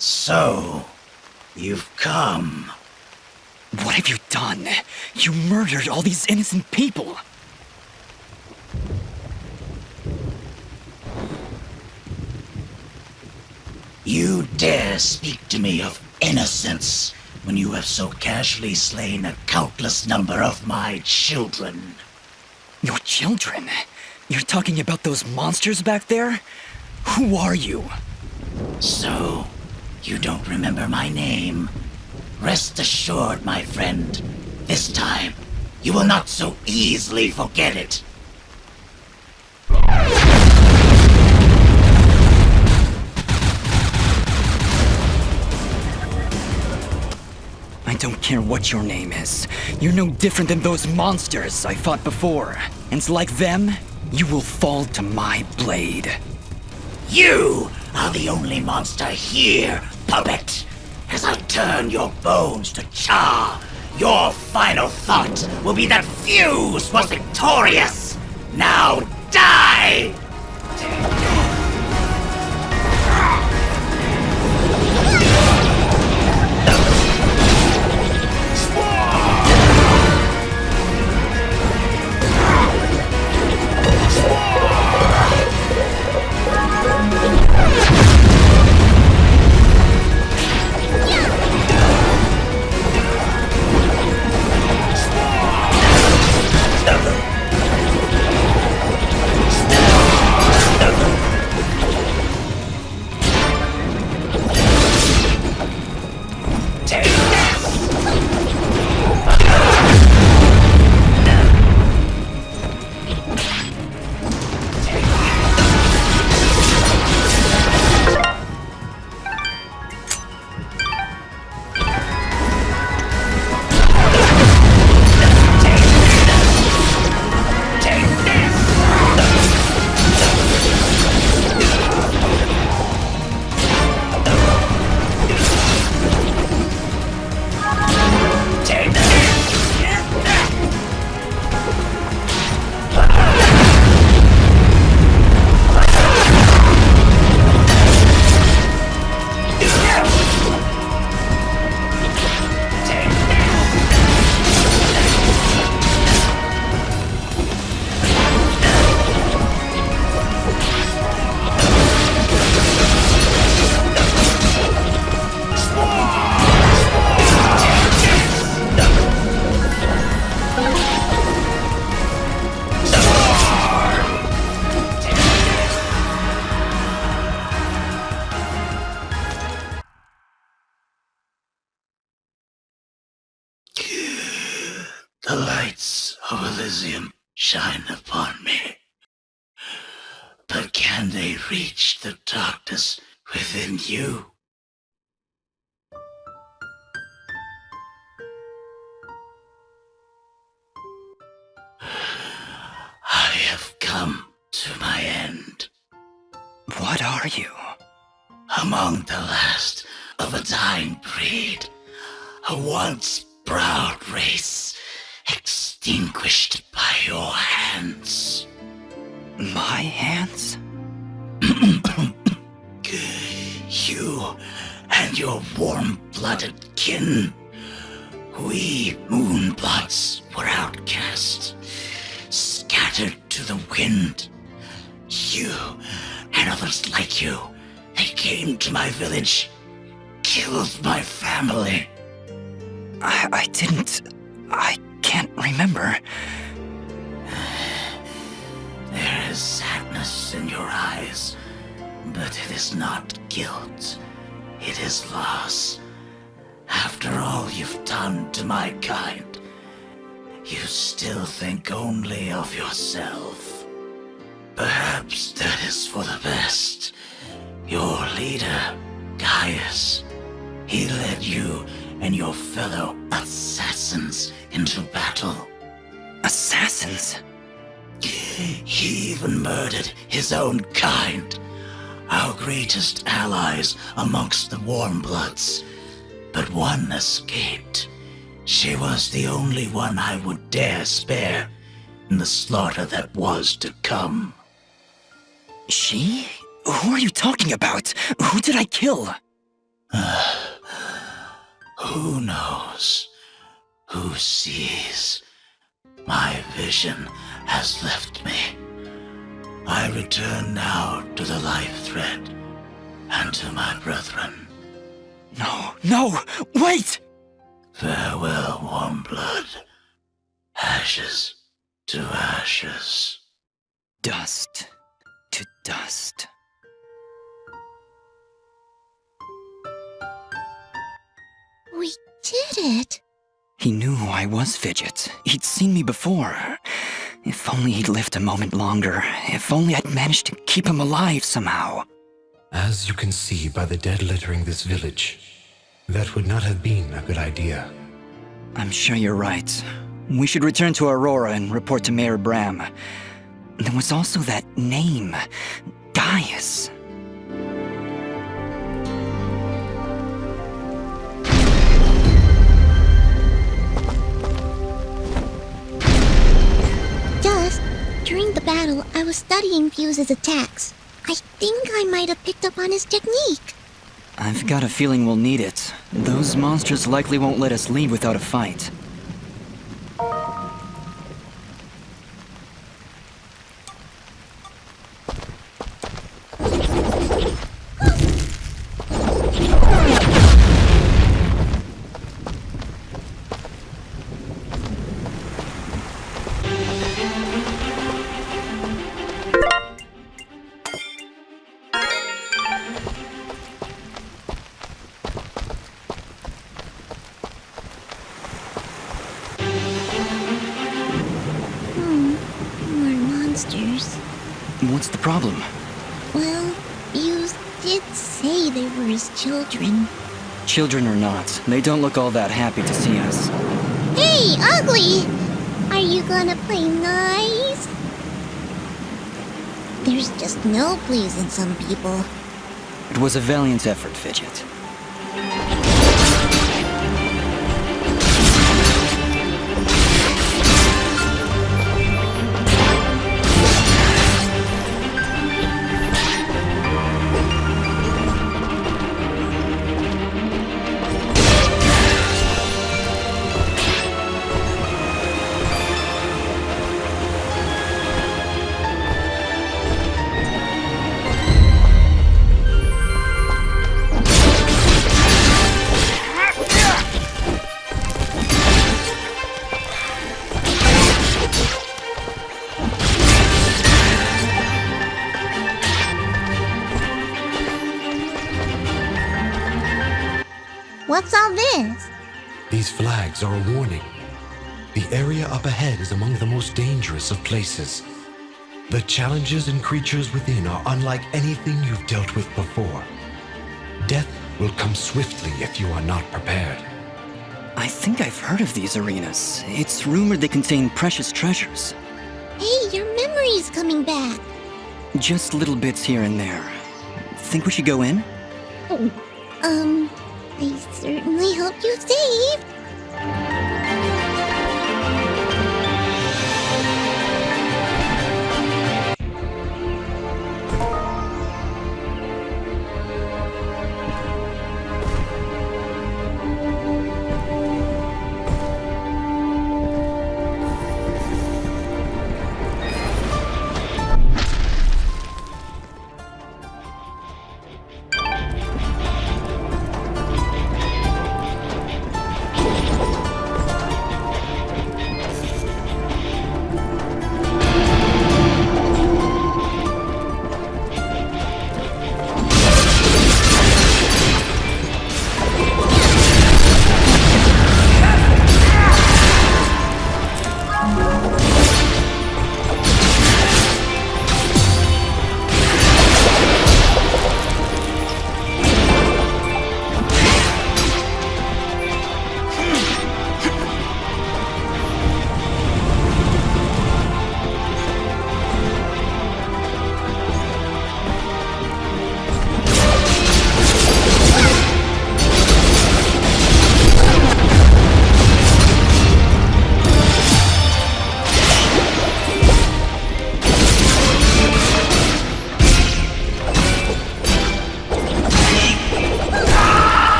So, you've come. What have you done? You murdered all these innocent people! You dare speak to me of innocence when you have so casually slain a countless number of my children. Your children? You're talking about those monsters back there? Who are you? So, you don't remember my name? Rest assured, my friend, this time, you will not so easily forget it. I don't care what your name is. You're no different than those monsters I fought before. And like them, you will fall to my blade. You are the only monster here, puppet. As I turn your bones to char, your final thought will be that Fuse was victorious. Now die! The lights of Elysian shine upon me. But can they reach the darkness within you? I have come to my end. What are you? Among the last of a dying breed, a once proud race, extinguished by your hands. My hands? You and your warm-blooded kin. We Moonbloods were outcast, scattered to the wind. You and others like you, they came to my village, killed my family. I can't remember. There is sadness in your eyes, but it is not guilt. It is loss. After all you've done to my kind, you still think only of yourself. Perhaps that is for the best. Your leader, Gaius, he led you and your fellow assassins into battle. Assassins? He even murdered his own kind, our greatest allies amongst the Warmbloods. But one escaped. She was the only one I would dare spare in the slaughter that was to come. She? Who are you talking about? Who did I kill? Who knows? Who sees? My vision has left me. I return now to the life thread and to my brethren. No, wait! Farewell, warm blood. Ashes to ashes. Dust to dust. We did it! He knew who I was, Fidget. He'd seen me before. If only he'd lived a moment longer. If only I'd managed to keep him alive somehow. As you can see by the dead littering this village, that would not have been a good idea. I'm sure you're right. We should return to Aurora and report to Mayor Bram. There was also that name, Gaius. Just during the battle, I was studying Fuse's attacks. I think I might have picked up on his technique. I've got a feeling we'll need it. Those monsters likely won't let us leave without a fight. More monsters. What's the problem? Well, Fuse did say they were his children. Children or not, they don't look all that happy to see us. Hey, Ugly! Are you gonna play nice? There's just no pleasing some people. It was a valiant effort, Fidget. What's all this? These flags are a warning. The area up ahead is among the most dangerous of places. The challenges and creatures within are unlike anything you've dealt with before. Death will come swiftly if you are not prepared. I think I've heard of these arenas. It's rumored they contain precious treasures. Hey, your memory's coming back. Just little bits here and there. Think we should go in? I certainly hope you saved.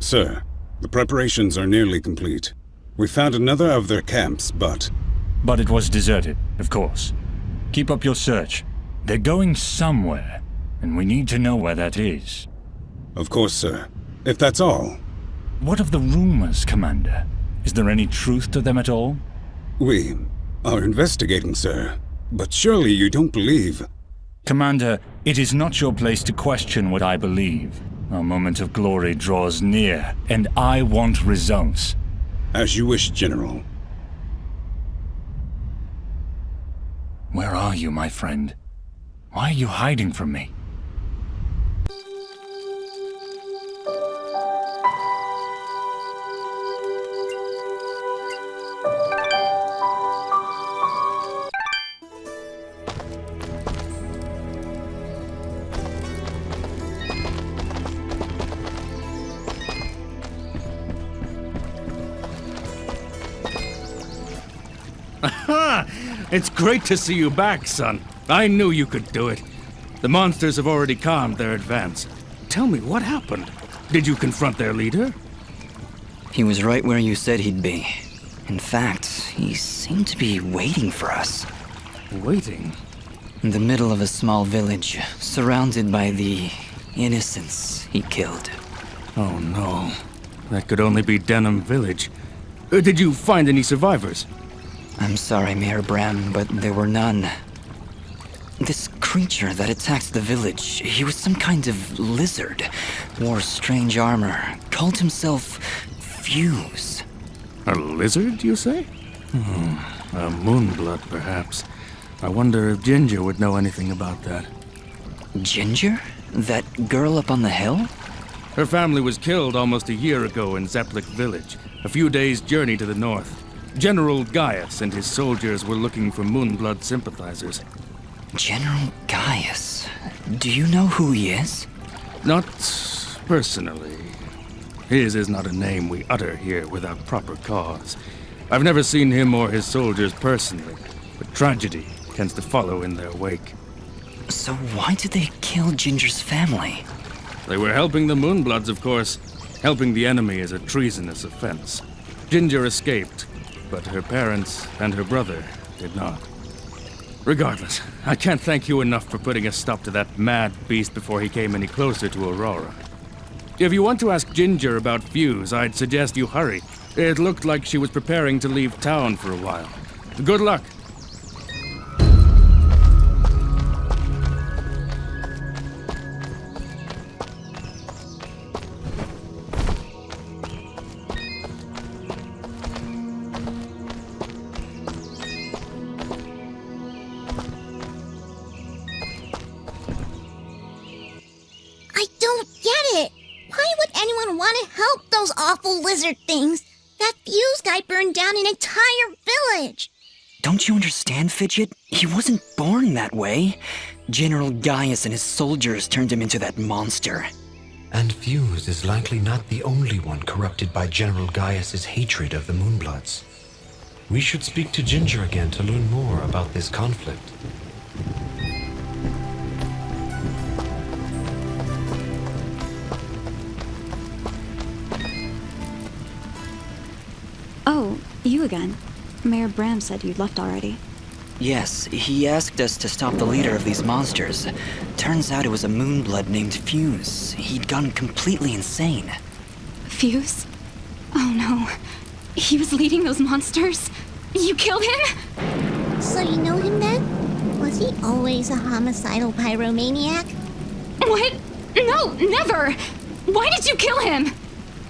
Sir, the preparations are nearly complete. We found another of their camps, but But it was deserted, of course. Keep up your search. They're going somewhere, and we need to know where that is. of course, sir. If that's all, What of the rumors, Commander? Is there any truth to them at all? we are investigating, sir. But surely you don't believe... Commander, it is not your place to question what I believe. Our moment of glory draws near, and I want results. As you wish, General. Where are you, my friend? Why are you hiding from me? It's great to see you back, son. I knew you could do it. The monsters have already calmed their advance. Tell me, what happened? Did you confront their leader? He was right where you said he'd be. In fact, he seemed to be waiting for us. Waiting? In the middle of a small village, surrounded by the innocents he killed. Oh no. That could only be Denham Village. Did you find any survivors? I'm sorry, Mayor Bram, but there were none. This creature that attacked the village, he was some kind of lizard, wore strange armor, called himself Fuse. A lizard, you say? A moonblood, perhaps. I wonder if Ginger would know anything about that. Ginger? That girl up on the hill? Her family was killed almost a year ago in Zeplik Village, a few days' journey to the north. General Gaius and his soldiers were looking for Moonblood sympathizers. General Gaius. Do you know who he is? Not personally. His is not a name we utter here without proper cause. I've never seen him or his soldiers personally, but tragedy tends to follow in their wake. So why did they kill Ginger's family? They were helping the Moonbloods, of course. Helping the enemy is a treasonous offense. Ginger escaped, but her parents and her brother did not. Regardless, I can't thank you enough for putting a stop to that mad beast before he came any closer to Aurora. If you want to ask Ginger about Fuse, I'd suggest you hurry. It looked like she was preparing to leave town for a while. Good luck. I don't get it. Why would anyone want to help those awful lizard things? That Fuse guy burned down an entire village. Don't you understand, Fidget? He wasn't born that way. General Gaius and his soldiers turned him into that monster. And Fuse is likely not the only one corrupted by General Gaius's hatred of the Moonbloods. We should speak to Ginger again to learn more about this conflict. Oh, you again. Mayor Bram said you'd left already. Yes, he asked us to stop the leader of these monsters. Turns out it was a Moonblood named Fuse. He'd gone completely insane. Fuse? Oh no. He was leading those monsters? You killed him? So you know him then? Was he always a homicidal pyromaniac? What? No, never! Why did you kill him?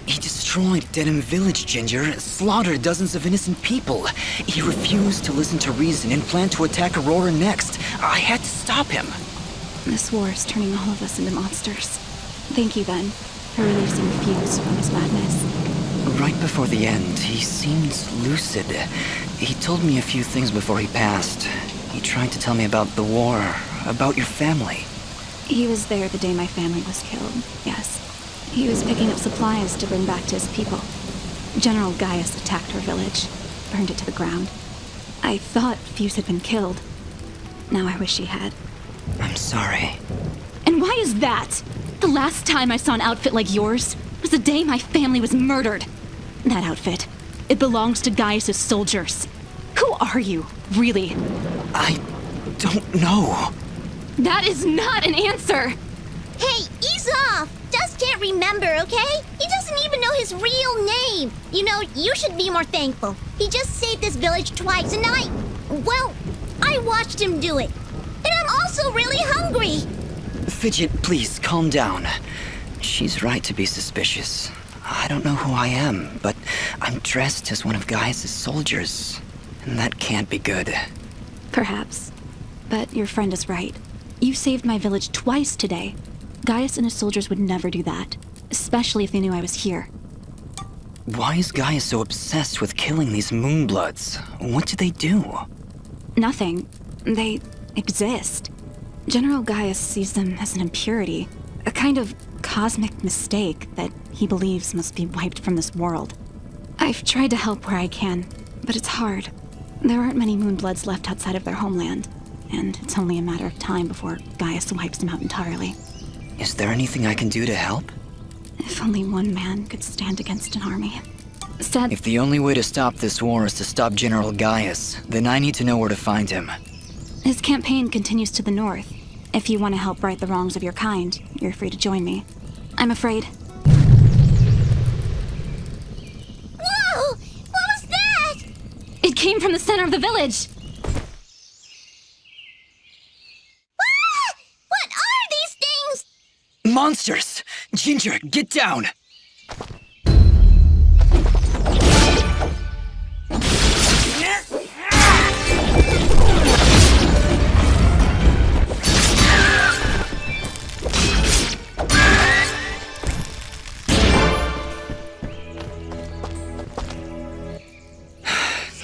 He destroyed Denham Village, Ginger, slaughtered dozens of innocent people. He refused to listen to reason and planned to attack Aurora next. I had to stop him. This war is turning all of us into monsters. Thank you, then, for releasing Fuse from his madness. Right before the end, he seemed lucid. He told me a few things before he passed. He tried to tell me about the war, about your family. He was there the day my family was killed, yes. He was picking up supplies to bring back to his people. General Gaius attacked our village, burned it to the ground. I thought Fuse had been killed. Now I wish he had. I'm sorry. And why is that? The last time I saw an outfit like yours, was the day my family was murdered. That outfit, it belongs to Gaius' soldiers. Who are you, really? I don't know. That is not an answer! Hey, ease off! Dust can't remember, okay? He doesn't even know his real name. You know, you should be more thankful. He just saved this village twice, and I watched him do it. And I'm also really hungry. Fidget, please, calm down. She's right to be suspicious. I don't know who I am, but I'm dressed as one of Gaius' soldiers. And that can't be good. Perhaps. But your friend is right. You saved my village twice today. Gaius and his soldiers would never do that, especially if they knew I was here. Why is Gaius so obsessed with killing these Moonbloods? What did they do? Nothing. They exist. General Gaius sees them as an impurity, a kind of cosmic mistake that he believes must be wiped from this world. I've tried to help where I can, but it's hard. There aren't many Moonbloods left outside of their homeland, and it's only a matter of time before Gaius wipes them out entirely. Is there anything I can do to help? If only one man could stand against an army. If the only way to stop this war is to stop General Gaius, then I need to know where to find him. His campaign continues to the north. If you want to help right the wrongs of your kind, you're free to join me. I'm afraid. Whoa! What was that? It came from the center of the village! Ah! What are these things? Monsters! Ginger, get down!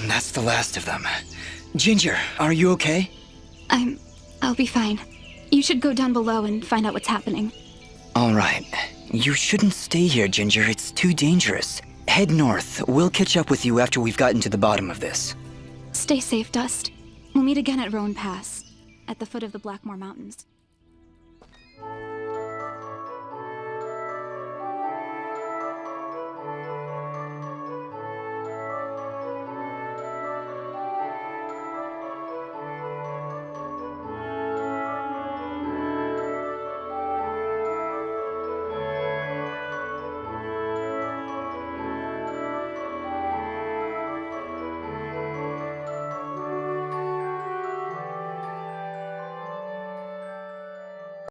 That's the last of them. Ginger, are you okay? I'll be fine. You should go down below and find out what's happening. All right. You shouldn't stay here, Ginger. It's too dangerous. Head north. We'll catch up with you after we've gotten to the bottom of this. Stay safe, Dust. We'll meet again at Roan Pass, at the foot of the Blackmore Mountains.